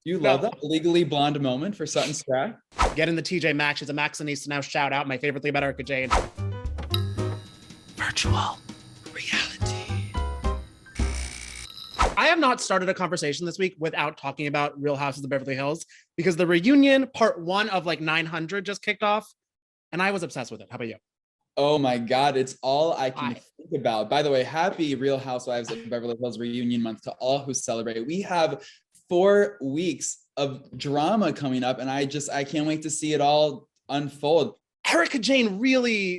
You love that legally blonde moment for Sutton Stracke? Getting the TJ Maxx. She's a Maxinista now. Shout out. My favorite thing about Erika Jayne. Virtual reality. I have not started a conversation this week without talking about Real Houses of Beverly Hills because the reunion part 1 of like 900 just kicked off and I was obsessed with it. How about you? Oh my God, it's all I can think about. By the way, happy Real Housewives of Beverly Hills reunion month to all who celebrate. We have 4 weeks of drama coming up and I can't wait to see it all unfold. Erika Jayne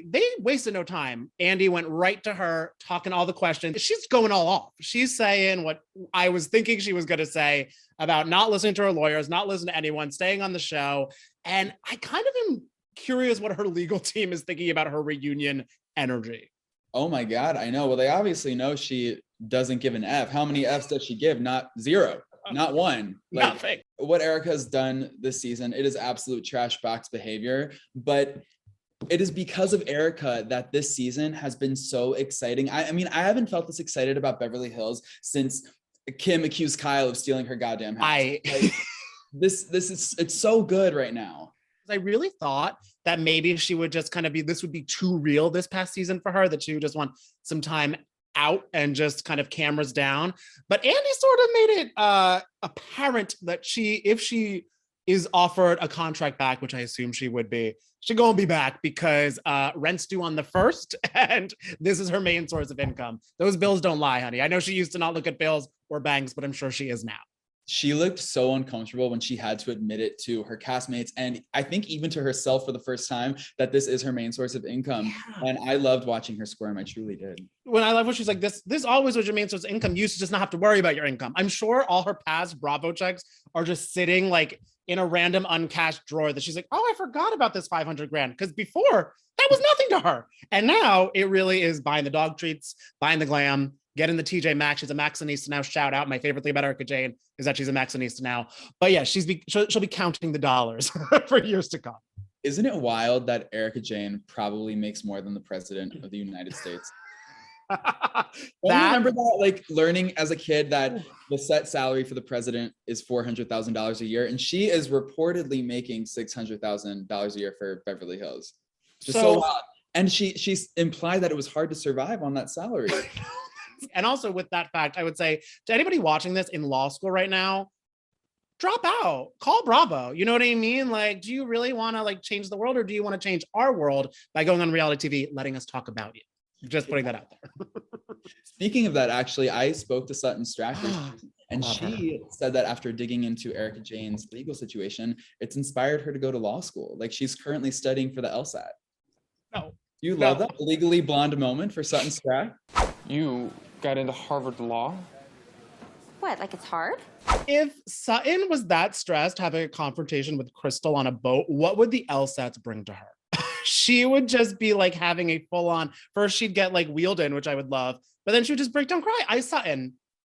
they wasted no time. Andy went right to her, talking all the questions. She's going all off. She's saying what I was thinking she was going to say about not listening to her lawyers, not listening to anyone, staying on the show. And I kind of am curious what her legal team is thinking about her reunion energy. Oh my God, I know. Well, they obviously know she doesn't give an F. How many Fs does she give? Not 0. Not 1. Like, nothing. What Erika's done this season, it is absolute trash box behavior. But it is because of Erika that this season has been so exciting. I mean, I haven't felt this excited about Beverly Hills since Kim accused Kyle of stealing her goddamn house. It's so good right now. I really thought that maybe she would just kind of this would be too real this past season for her, that she would just want some time out and just kind of cameras down. But Andy sort of made it apparent that if she is offered a contract back, which I assume she would be, she's gonna be back because rent's due on the 1st and this is her main source of income. Those bills don't lie, honey. I know she used to not look at bills or banks, but I'm sure she is now. She looked so uncomfortable when she had to admit it to her castmates and I think even to herself for the first time that this is her main source of income. Yeah. And I loved watching her squirm. I truly did. When I love when she's like, this always was your main source of income. You used to just not have to worry about your income. I'm sure all her past Bravo checks are just sitting like in a random uncashed drawer that she's like, oh, I forgot about this 500 grand. Because before that was nothing to her. And now it really is buying the dog treats, buying the glam, getting the TJ Maxx. She's a Maxinista now. Shout out. My favorite thing about Erika Jayne is that she's a Maxinista now. But yeah, she'll be counting the dollars for years to come. Isn't it wild that Erika Jayne probably makes more than the president of the United States? Remember that, like learning as a kid that the set salary for the president is $400,000 a year, and she is reportedly making $600,000 a year for Beverly Hills. Just so wild. And she implied that it was hard to survive on that salary. And also with that fact, I would say to anybody watching this in law school right now, drop out, call Bravo. You know what I mean? Like, do you really want to like change the world, or do you want to change our world by going on reality TV, letting us talk about you? Just putting that out there. Speaking of that, actually, I spoke to Sutton Stracke and she said that after digging into Erika Jayne's legal situation, it's inspired her to go to law school. Like she's currently studying for the LSAT. No. You love that legally blonde moment for Sutton Stracke? You got into Harvard Law? What, like it's hard? If Sutton was that stressed having a confrontation with Crystal on a boat, what would the LSATs bring to her? She would just be like having a full-on, first she'd get like wheeled in, which I would love, but then she would just break down, cry. Sutton,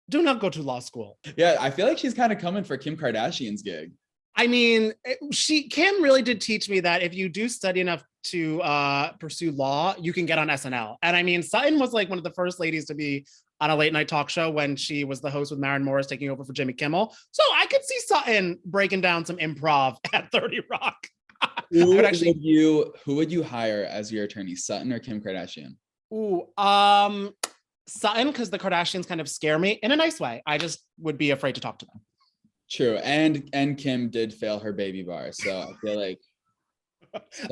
do not go to law school. Yeah, I feel like she's kind of coming for Kim Kardashian's gig. I mean, Kim really did teach me that if you do study enough to pursue law, you can get on SNL. And I mean, Sutton was like one of the first ladies to be on a late night talk show when she was the host with Maren Morris taking over for Jimmy Kimmel. So I could see Sutton breaking down some improv at 30 Rock. Who would you hire as your attorney, Sutton or Kim Kardashian? Ooh, Sutton, because the Kardashians kind of scare me in a nice way. I just would be afraid to talk to them. True, and Kim did fail her baby bar, so I feel like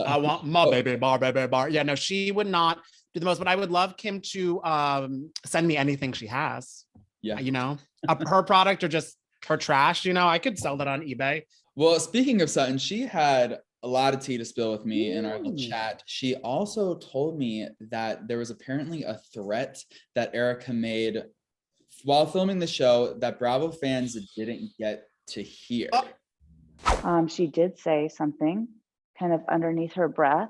I want my baby bar. Yeah, no, she would not do the most, but I would love Kim to send me anything she has. Yeah, you know, her product or just her trash. You know, I could sell that on eBay. Well, speaking of Sutton, she had a lot of tea to spill with me in our little chat. She also told me that there was apparently a threat that Erika made while filming the show that Bravo fans didn't get to hear. She did say something kind of underneath her breath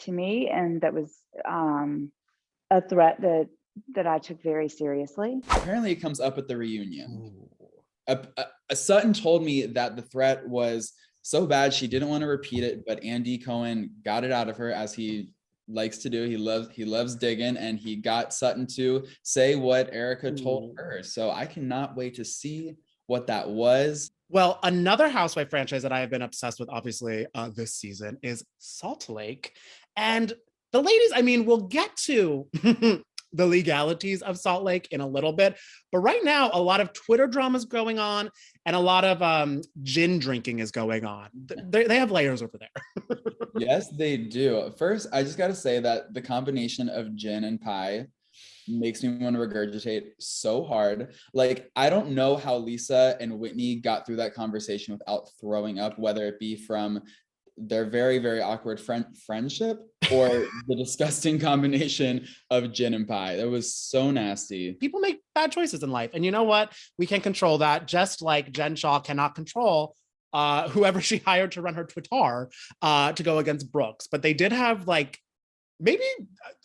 to me, and that was a threat that I took very seriously. Apparently it comes up at the reunion. Sutton told me that the threat was so bad she didn't want to repeat it, but Andy Cohen got it out of her, as he likes to do. He loves digging, and he got Sutton to say what Erika told her. So I cannot wait to see what that was. Well, another housewife franchise that I have been obsessed with, obviously, this season is Salt Lake. And the ladies, I mean, we'll get to the legalities of Salt Lake in a little bit. But right now, a lot of Twitter drama is going on and a lot of gin drinking is going on. They have layers over there. Yes, they do. First, I just got to say that the combination of gin and pie makes me want to regurgitate so hard. Like, I don't know how Lisa and Whitney got through that conversation without throwing up, whether it be from their very, very awkward friendship or the disgusting combination of gin and pie. That was so nasty. People make bad choices in life. And you know what? We can control that, just like Jen Shah cannot control whoever she hired to run her Twitter to go against Brooks. But they did have like, maybe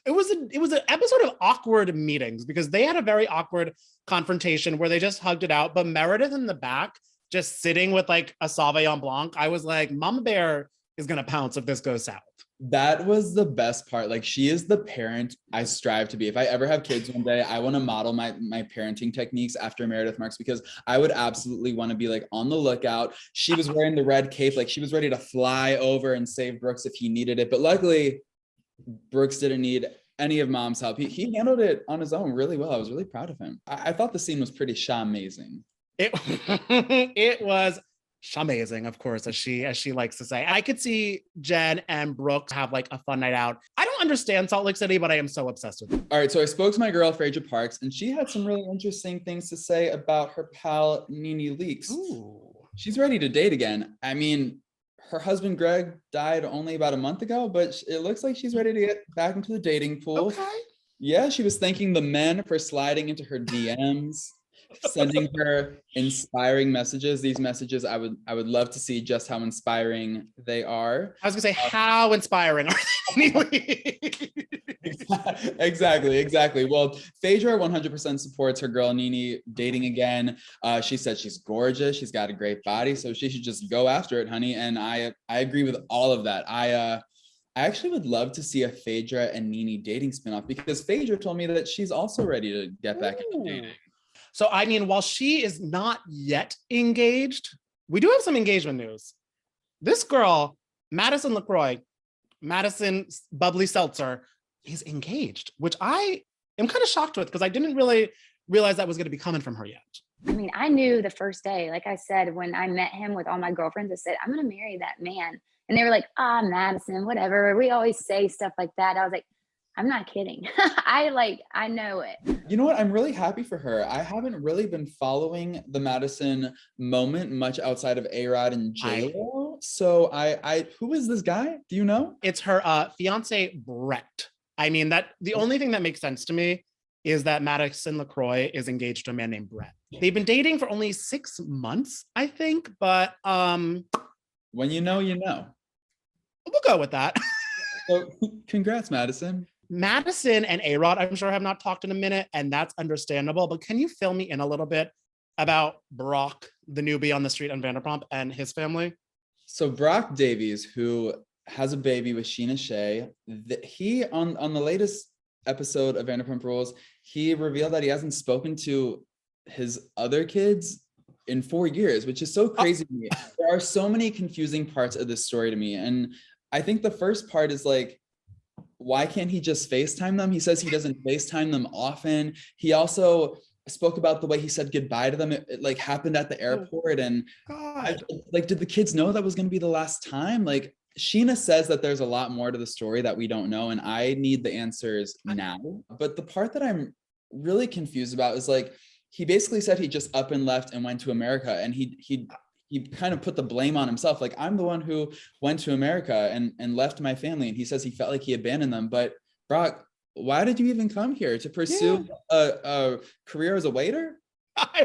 it was an episode of awkward meetings because they had a very awkward confrontation where they just hugged it out. But Meredith in the back, just sitting with like a Sauvignon Blanc, I was like, Mama Bear is going to pounce if this goes south. That was the best part. Like, she is the parent I strive to be. If I ever have kids one day, I want to model my parenting techniques after Meredith Marks, because I would absolutely want to be like on the lookout. She was wearing the red cape. Like, she was ready to fly over and save Brooks if he needed it. But luckily, Brooks didn't need any of Mom's help. He handled it on his own really well. I was really proud of him. I thought the scene was pretty amazing. It was amazing, of course, as she likes to say. I could see Jen and Brooks have like a fun night out. I don't understand Salt Lake City, but I am so obsessed with it. All right, so I spoke to my girl, Phaedra Parks, and she had some really interesting things to say about her pal, Nene Leakes. Ooh. She's ready to date again. I mean, her husband, Greg, died only about a month ago, but it looks like she's ready to get back into the dating pool. Okay. Yeah, she was thanking the men for sliding into her DMs, sending her inspiring messages. These messages, I would love to see just how inspiring they are. I was gonna say, how inspiring are they? Exactly. Well, Phaedra 100% supports her girl Nene dating again. She said she's gorgeous. She's got a great body, so she should just go after it, honey. And I agree with all of that. I actually would love to see a Phaedra and Nene dating spinoff, because Phaedra told me that she's also ready to get back into dating. So, I mean, while she is not yet engaged, we do have some engagement news. This girl, Madison LaCroix, Madison Bubbly Seltzer, is engaged, which I am kind of shocked with because I didn't really realize that was going to be coming from her yet. I mean, I knew the first day, like I said, when I met him with all my girlfriends, I said, I'm going to marry that man. And they were like, Madison, whatever. We always say stuff like that. I was like, I'm not kidding. I know it. You know what? I'm really happy for her. I haven't really been following the Madison moment much outside of A-Rod and J-Lo. So who is this guy? Do you know? It's her fiancé, Brett. I mean, the only thing that makes sense to me is that Madison LaCroix is engaged to a man named Brett. They've been dating for only 6 months, I think, but when you know, you know. We'll go with that. So congrats, Madison. Madison and A-Rod, I'm sure, have not talked in a minute, and that's understandable. But can you fill me in a little bit about Brock, the newbie on the street on Vanderpump, and his family? So Brock Davies, who has a baby with Scheana Shay, he on the latest episode of Vanderpump Rules, he revealed that he hasn't spoken to his other kids in 4 years, which is so crazy to me. There are so many confusing parts of this story to me. And I think the first part is like, why can't he just FaceTime them? He says he doesn't FaceTime them often. He also spoke about the way he said goodbye to them. It like happened at the airport. And did the kids know that was going to be the last time? Like, Scheana says that there's a lot more to the story that we don't know. And I need the answers now. But the part that I'm really confused about is like, he basically said he just up and left and went to America. And he kind of put the blame on himself. Like, I'm the one who went to America and left my family. And he says he felt like he abandoned them. But Brock, why did you even come here? To pursue a career as a waiter?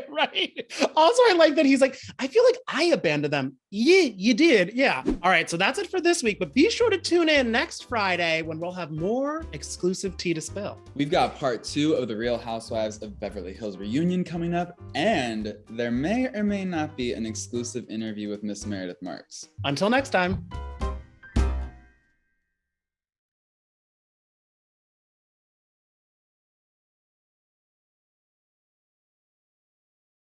Right. Also, I like that he's like, I feel like I abandoned them. Yeah, you did. Yeah. All right. So that's it for this week, but be sure to tune in next Friday when we'll have more exclusive tea to spill. We've got part 2 of the Real Housewives of Beverly Hills reunion coming up, and there may or may not be an exclusive interview with Miss Meredith Marks. Until next time.